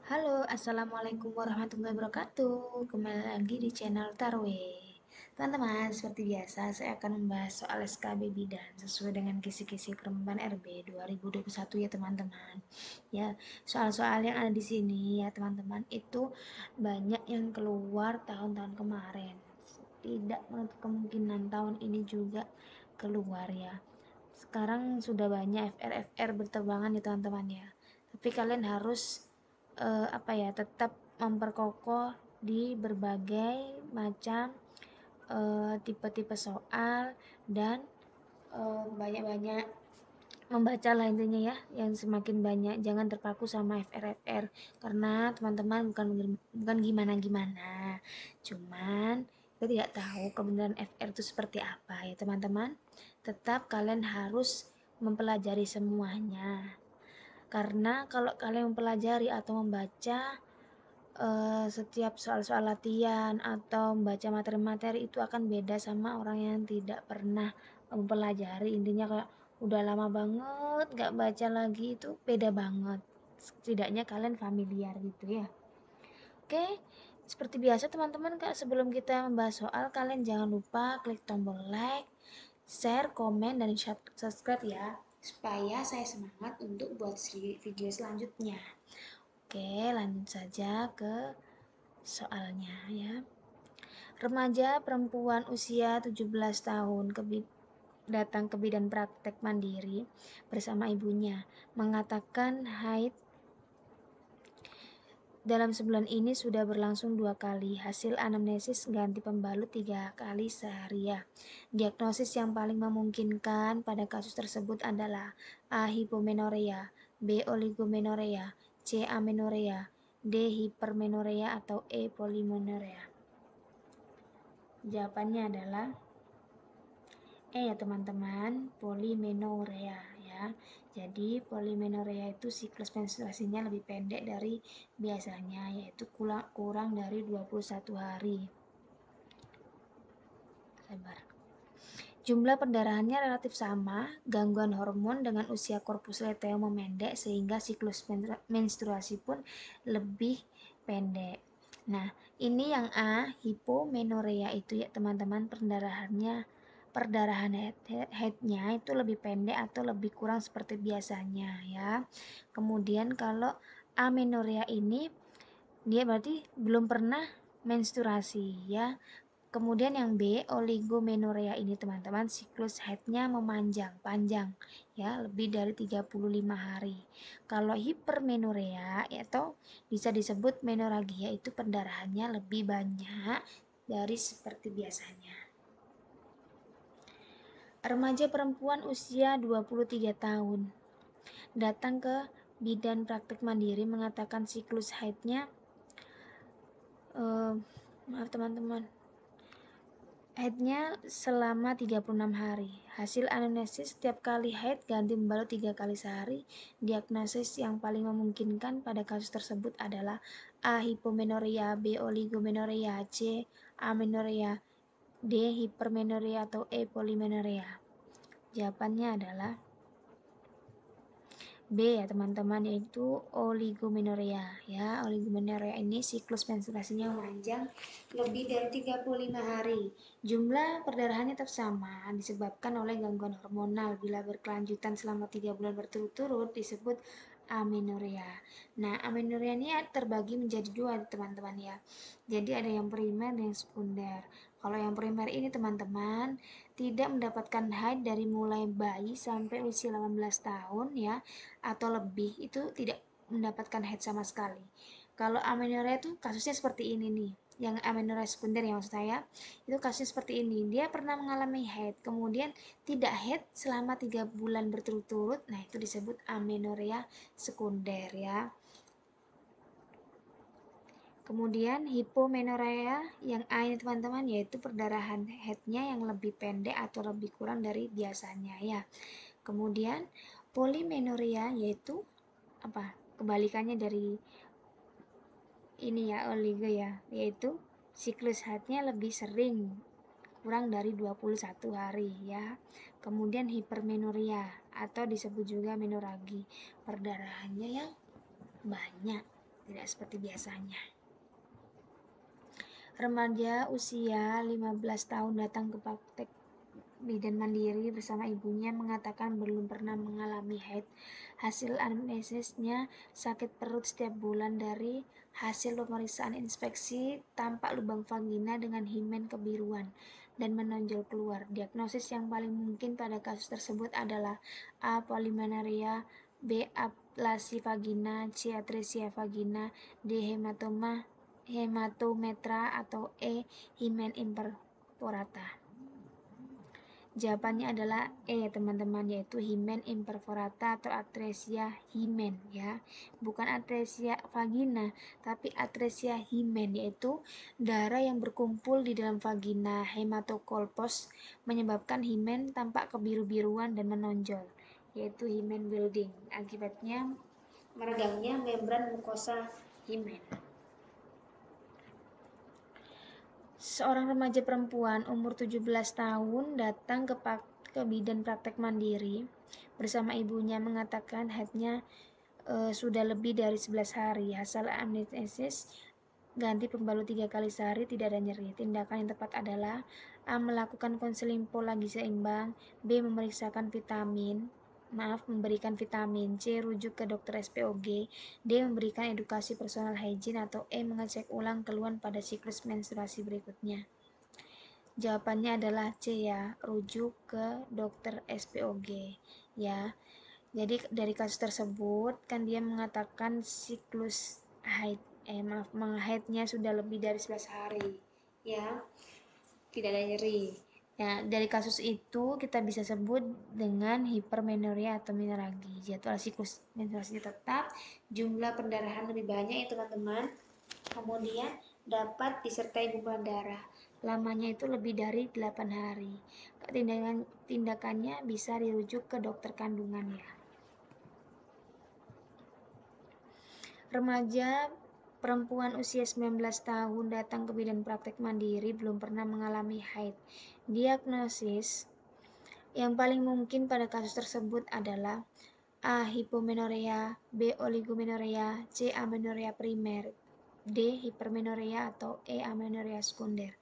Halo, Assalamualaikum warahmatullahi wabarakatuh. Kembali lagi di channel Tarwe. Teman-teman, seperti biasa, saya akan membahas soal SKB Bidan sesuai dengan kisi-kisi perempuan RB 2021 ya teman-teman. Ya, soal-soal yang ada di sini ya teman-teman itu banyak yang keluar tahun-tahun kemarin. Tidak menutup kemungkinan tahun ini juga keluar ya. Sekarang sudah banyak FR-FR berterbangan ya teman-teman ya. Tapi kalian harus tetap memperkokoh di berbagai macam tipe-tipe soal dan banyak-banyak membaca lah intinya ya, yang semakin banyak jangan terpaku sama FR-FR karena teman-teman bukan gimana-gimana, cuman kita tidak tahu kebenaran FR itu seperti apa ya teman-teman. Tetap kalian harus mempelajari semuanya, karena kalau kalian mempelajari atau membaca setiap soal-soal latihan atau membaca materi-materi itu akan beda sama orang yang tidak pernah mempelajari. Intinya kayak udah lama banget gak baca lagi, itu beda banget. Setidaknya kalian familiar gitu ya. Oke, seperti biasa teman-teman, Kak, sebelum kita membahas soal, kalian jangan lupa klik tombol like, share, komen, dan subscribe ya, supaya saya semangat untuk buat video selanjutnya. Oke, lanjut saja ke soalnya ya. Remaja perempuan usia 17 tahun datang ke bidan praktek mandiri bersama ibunya, mengatakan haid dalam sebulan ini sudah berlangsung 2 kali. Hasil anamnesis ganti pembalut 3 kali sehari ya. Diagnosis yang paling memungkinkan pada kasus tersebut adalah A. Hipomenorea, B. Oligomenorea, C. Amenorea, D. Hipermenorea, atau E. Polimenorea. Jawabannya adalah ya teman-teman, polimenorea ya. Jadi polimenorea itu siklus menstruasinya lebih pendek dari biasanya, yaitu kurang dari 21 hari. Sabar. Jumlah perdarahannya relatif sama, gangguan hormon dengan usia korpus luteum memendek sehingga siklus menstruasi pun lebih pendek. Nah, ini yang A, hipomenorea itu ya teman-teman, perdarahan headnya itu lebih pendek atau lebih kurang seperti biasanya ya. Kemudian kalau amenorea ini dia berarti belum pernah menstruasi ya. Kemudian yang B, oligomenorea ini teman-teman, siklus haidnya panjang ya, lebih dari 35 hari. Kalau hipermenorea atau bisa disebut menoragia itu perdarahannya lebih banyak dari seperti biasanya. Remaja perempuan usia 23 tahun datang ke bidan praktek mandiri mengatakan siklus haidnya maaf teman-teman, haidnya selama 36 hari. Hasil anamnesis setiap kali haid ganti membalut 3 kali sehari. Diagnosis yang paling memungkinkan pada kasus tersebut adalah A. Hipomenorea, B. Oligomenorea, C. Amenorea, D. Hipermenorea, atau E. Polimenorea. Jawabannya adalah B ya teman-teman, yaitu oligomenorea ya. Oligomenorea ini siklus menstruasinya panjang lebih dari 35 hari. Jumlah perdarahannya tetap sama disebabkan oleh gangguan hormonal. Bila berkelanjutan selama 3 bulan berturut-turut disebut amenorea. Nah, amenorea ini terbagi menjadi 2 teman-teman ya. Jadi ada yang primer dan yang sekunder. Kalau yang primer ini teman-teman tidak mendapatkan haid dari mulai bayi sampai usia 18 tahun ya atau lebih, itu tidak mendapatkan haid sama sekali. Kalau amenorrhea itu kasusnya seperti ini nih, yang amenorrhea sekunder ya maksud saya, itu kasusnya seperti ini. Dia pernah mengalami haid, kemudian tidak haid selama 3 bulan berturut-turut, nah itu disebut amenorrhea sekunder ya. Kemudian hipomenorea yang A ini teman-teman, yaitu perdarahan haidnya yang lebih pendek atau lebih kurang dari biasanya ya. Kemudian polimenorea yaitu apa? Kebalikannya dari ini ya, oligo ya, yaitu siklus haidnya lebih sering, kurang dari 21 hari ya. Kemudian hipermenorea atau disebut juga menoragi, perdarahannya yang banyak. tidak seperti biasanya. Remaja usia 15 tahun datang ke praktek bidan mandiri bersama ibunya mengatakan belum pernah mengalami haid. Hasil anamnesisnya sakit perut setiap bulan. Dari hasil pemeriksaan inspeksi tampak lubang vagina dengan himen kebiruan dan menonjol keluar. Diagnosis yang paling mungkin pada kasus tersebut adalah A. Polymenorrhea, B. Aplasia vagina, C. Atresia vagina, D. Hematometra, atau E. Himen imperforata. Jawabannya adalah E, teman-teman, yaitu himen imperforata atau atresia himen ya. Bukan atresia vagina, tapi atresia himen, yaitu darah yang berkumpul di dalam vagina. Hematokolpos menyebabkan himen tampak kebiru-biruan dan menonjol, yaitu himen building. Akibatnya meregangnya membran mukosa himen. Seorang remaja perempuan umur 17 tahun datang ke bidan praktek mandiri bersama ibunya mengatakan haidnya sudah lebih dari 11 hari. Hasil anamnesis ganti pembalut 3 kali sehari, tidak ada nyeri. Tindakan yang tepat adalah A. Melakukan konseling pola gizi seimbang, B. memberikan vitamin, C. Rujuk ke dokter SPOG, D. Memberikan edukasi personal hygiene, atau E. Mengecek ulang keluhan pada siklus menstruasi berikutnya. Jawabannya adalah C ya, rujuk ke dokter SPOG ya. Jadi dari kasus tersebut kan dia mengatakan siklus haidnya sudah lebih dari 11 hari ya, tidak ada nyeri. Ya, dari kasus itu kita bisa sebut dengan hipermenorrhea atau menoragi. Jadwal siklus menstruasinya tetap, jumlah pendarahan lebih banyak ya teman-teman. Kemudian dapat disertai gumpalan darah. Lamanya itu lebih dari 8 hari. Tindakannya bisa dirujuk ke dokter kandungan ya. Remaja perempuan usia 19 tahun datang ke bidan praktek mandiri belum pernah mengalami haid. Diagnosis yang paling mungkin pada kasus tersebut adalah A. Hipomenorrhea, B. Oligomenorrhea, C. Amenorrhea primer, D. Hipermenorrhea, atau E. Amenorrhea sekunder.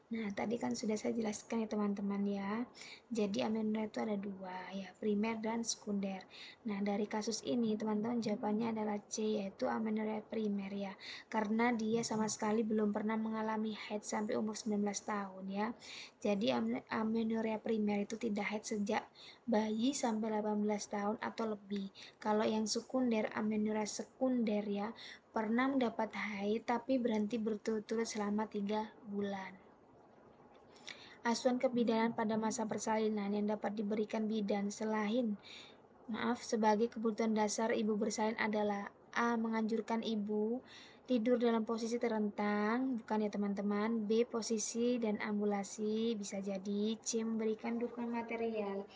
Nah, tadi kan sudah saya jelaskan ya teman-teman ya. Jadi amenorrhea itu ada dua ya, primer dan sekunder. Nah, dari kasus ini teman-teman jawabannya adalah C, yaitu amenorrhea primer ya. Karena dia sama sekali belum pernah mengalami haid sampai umur 19 tahun ya. Jadi amenorrhea primer itu tidak haid sejak bayi sampai 18 tahun atau lebih. Kalau yang sekunder, amenorrhea sekunder ya, pernah mendapat haid tapi berhenti berturut-turut selama 3 bulan. Asuhan kebidanan pada masa persalinan yang dapat diberikan bidan sebagai kebutuhan dasar ibu bersalin adalah A. Menganjurkan ibu tidur dalam posisi terentang, bukan ya teman-teman. B. Posisi dan ambulasi, bisa jadi. C. Memberikan dukungan material,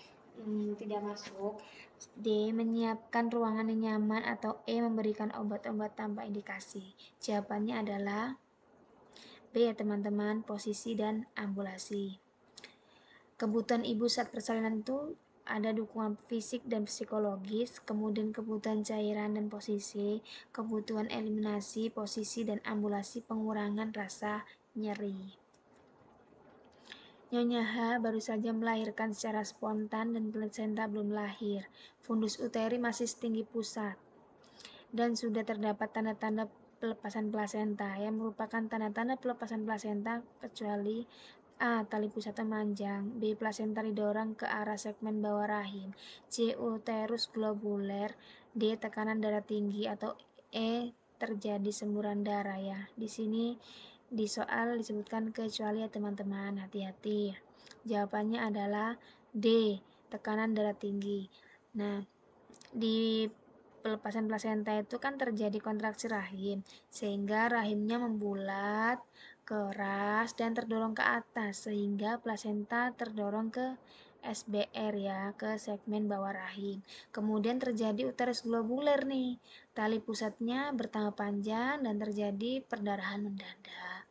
tidak masuk. D. Menyiapkan ruangan yang nyaman, atau E. Memberikan obat-obat tanpa indikasi. Jawabannya adalah B ya teman-teman, posisi dan ambulasi. Kebutuhan ibu saat persalinan itu ada dukungan fisik dan psikologis, kemudian kebutuhan cairan dan posisi, kebutuhan eliminasi, posisi, dan ambulasi pengurangan rasa nyeri. Nyonya H baru saja melahirkan secara spontan dan plasenta belum lahir. Fundus uteri masih setinggi pusat dan sudah terdapat tanda-tanda pelepasan plasenta yang merupakan tanda-tanda pelepasan plasenta kecuali A. Tali pusat memanjang, B. Plasenta didorong ke arah segmen bawah rahim, C. Uterus globuler, D. Tekanan darah tinggi, atau E. Terjadi semburan darah ya. Di sini di soal disebutkan kecuali ya teman-teman, hati-hati. Jawabannya adalah D. Tekanan darah tinggi. Nah, di pelepasan plasenta itu kan terjadi kontraksi rahim sehingga rahimnya membulat, keras, dan terdorong ke atas sehingga plasenta terdorong ke SBR ya, ke segmen bawah rahim. Kemudian terjadi uterus globuler nih, tali pusatnya bertambah panjang dan terjadi perdarahan mendadak.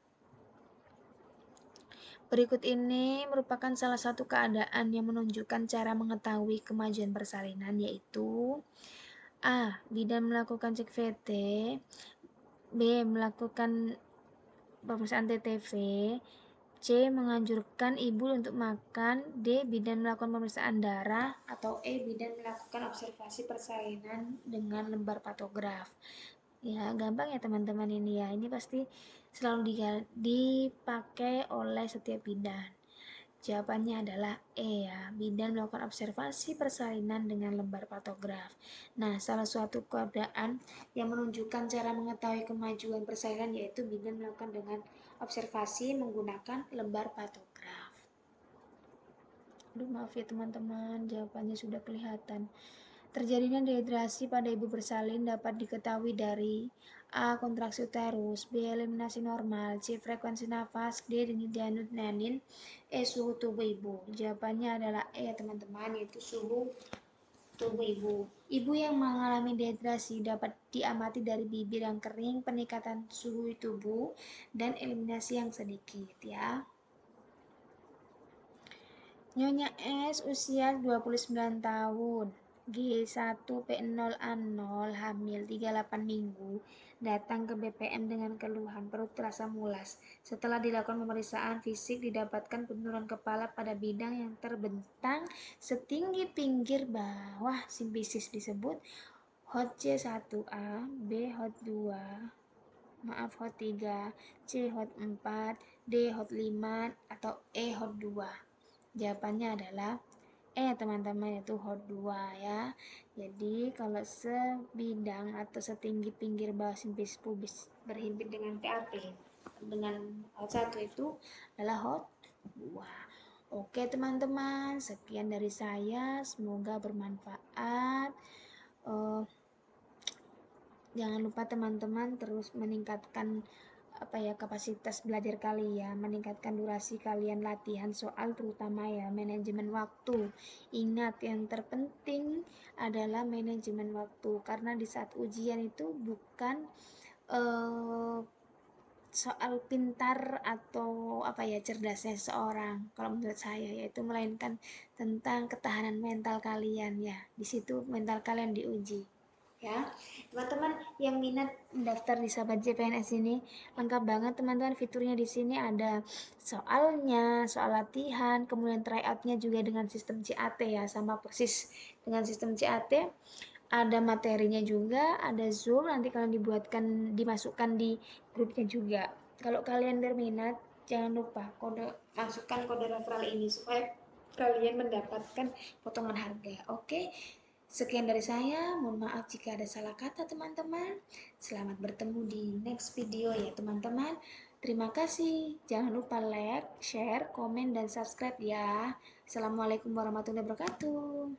Berikut ini merupakan salah satu keadaan yang menunjukkan cara mengetahui kemajuan persalinan, yaitu A. Bidan melakukan cek VT B. Melakukan pemeriksaan TTV. C. Menganjurkan ibu untuk makan. D. Bidan melakukan pemeriksaan darah. Atau E. Bidan melakukan observasi persalinan dengan lembar patograf. Ya, gampang ya teman-teman ini ya. Ini pasti selalu dipakai oleh setiap bidan. Jawabannya adalah E ya, bidan melakukan observasi persalinan dengan lembar patograf. Nah, salah suatu keadaan yang menunjukkan cara mengetahui kemajuan persalinan yaitu bidan melakukan dengan observasi menggunakan lembar patograf. Aduh, maaf ya teman-teman, jawabannya sudah kelihatan. Terjadinya dehidrasi pada ibu bersalin dapat diketahui dari A. Kontraksi uterus, B. Eliminasi normal, C. Frekuensi nafas, D. Denyut janin, E. Suhu tubuh ibu. Jawabannya adalah E teman-teman, yaitu suhu tubuh ibu. Ibu yang mengalami dehidrasi dapat diamati dari bibir yang kering, peningkatan suhu tubuh, dan eliminasi yang sedikit ya. Nyonya S usia 29 tahun, G1P0A0, hamil 38 minggu, datang ke BPM dengan keluhan perut terasa mulas. Setelah dilakukan pemeriksaan fisik didapatkan penurunan kepala pada bidang yang terbentang setinggi pinggir bawah simpisis disebut HOT C1A, B HOT 2, maaf HOT 3, C HOT 4, D HOT 5, atau E HOT 2. Jawabannya adalah teman-teman, itu HOT 2 ya. Jadi kalau sebidang atau setinggi pinggir bawah simpis pubis berhimpit dengan PAP dengan HOT 1 itu adalah HOT 2. Oke teman-teman, sekian dari saya, semoga bermanfaat. Jangan lupa teman-teman terus meningkatkan kapasitas belajar kalian, meningkatkan durasi kalian latihan soal, terutama ya manajemen waktu. Ingat, yang terpenting adalah manajemen waktu, karena di saat ujian itu bukan soal pintar atau cerdasnya seseorang kalau menurut saya, yaitu melainkan tentang ketahanan mental kalian ya. Di situ mental kalian diuji. Ya, teman-teman yang minat daftar di Sahabat CPNS ini lengkap banget teman-teman, fiturnya di sini ada soalnya, soal latihan, kemudian tryoutnya juga dengan sistem CAT ya, sama persis dengan sistem CAT. Ada materinya juga, ada Zoom, nanti kalian dimasukkan di grupnya juga. Kalau kalian berminat, jangan lupa masukkan kode referral ini supaya kalian mendapatkan potongan harga. Oke? Sekian dari saya, mohon maaf jika ada salah kata teman-teman. Selamat bertemu di next video ya teman-teman. Terima kasih. Jangan lupa like, share, komen, dan subscribe ya. Assalamualaikum warahmatullahi wabarakatuh.